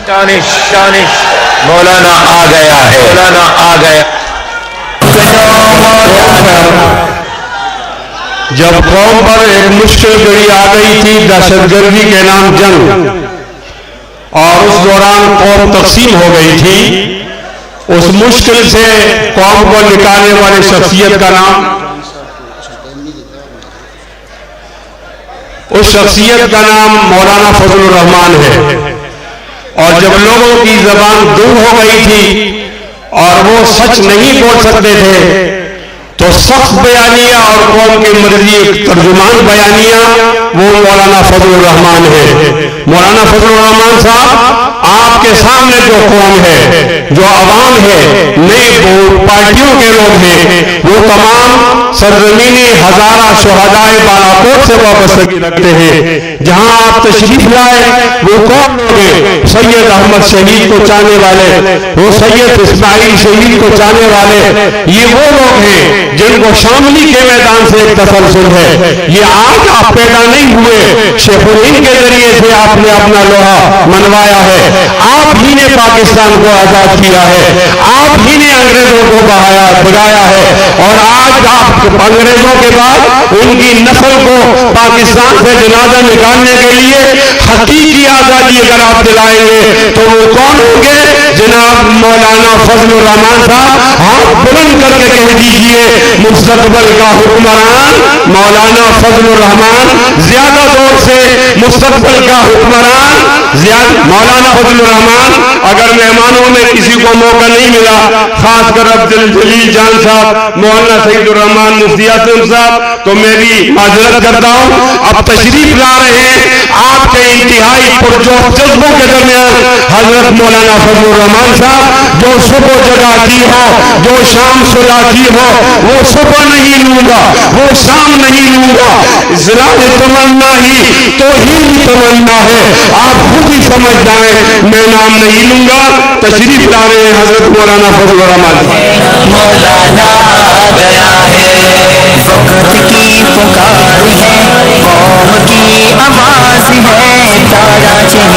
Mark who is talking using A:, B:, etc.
A: شانش مولانا آ گیا ہے، مولانا آ گیا۔
B: جب قوم پر ایک مشکل گھڑی آ گئی تھی دہشت گردی کے نام جنگ، اور اس دوران قوم تقسیم ہو گئی تھی، اس مشکل سے قوم کو نکالنے والی شخصیت کا نام، اس شخصیت کا نام مولانا فضل الرحمان ہے۔ اور جب لوگوں کی زبان گم ہو گئی تھی اور وہ سچ نہیں بول سکتے تھے تو سخت بیانیہ اور قوم کی مرضی ترجمان بیانیہ وہ مولانا فضل الرحمان ہے۔ مولانا فضل الرحمان صاحب آپ کے سامنے جو قوم ہے، جو عوام ہے، نئی پارٹیوں کے لوگ ہیں، وہ تمام سرزمینی ہزارہ شہدائے بالاکوٹ سے وابستگی رکھتے ہیں۔ جہاں آپ تشریف لائے وہ کون لوگ ہیں؟ سید احمد شہید کو چاہنے والے، وہ سید اسماعیل شہید کو چاہنے والے، یہ وہ لوگ ہیں جن کو شاملی کے میدان سے ایک تسلسل ہے۔ یہ آج آپ پیدا نہیں ہوئے، شیخ الہند کے ذریعے سے آپ نے اپنا لوہا منوایا ہے۔ آپ ہی نے پاکستان کو آزاد کیا ہے، آپ ہی نے انگریزوں کو بھگایا ہے، اور آج آپ انگریزوں کے بعد ان کی نسل کو پاکستان سے جنازہ نکالنے کے لیے حقیقی آزادی اگر آپ دلائیں گے تو وہ کون ہوں گے؟ جناب مولانا فضل الرحمان صاحب ہاتھ بلند کر کے کہہ دیجئے مستقبل کا حکمران مولانا فضل الرحمان، زیادہ دور سے مستقبل کا حکمران مولانا فضل الرحمان۔ اگر مہمانوں میں کسی کو موقع نہیں ملا، خاص کر عبدالجلیل جان صاحب، مولانا سعید الرحمان مفتی اسلم صاحب، تو میں بھی معذرت کرتا ہوں۔ اب تشریف لا رہے ہیں آپ کے انتہائی پرجوش جذبوں کے درمیان حضرت مولانا فضل الرحمان صاحب، جو صبح جگہ کی ہو، جو شام صلح کی ہو، وہ صبح نہیں لوں گا، وہ شام نہیں لوں گا، اصلاح تمنا ہی توہین تمنا ہے، آپ خود ہی سمجھ جائیں، میں نام نہیں لوں گا۔ تشریف لا رہے ہیں حضرت مولانا فضل الرحمان صاحب۔
C: مولانا آ گیا ہے، وقت کی پکار ہے، قوم کی آواز ہے، تارا چہرہ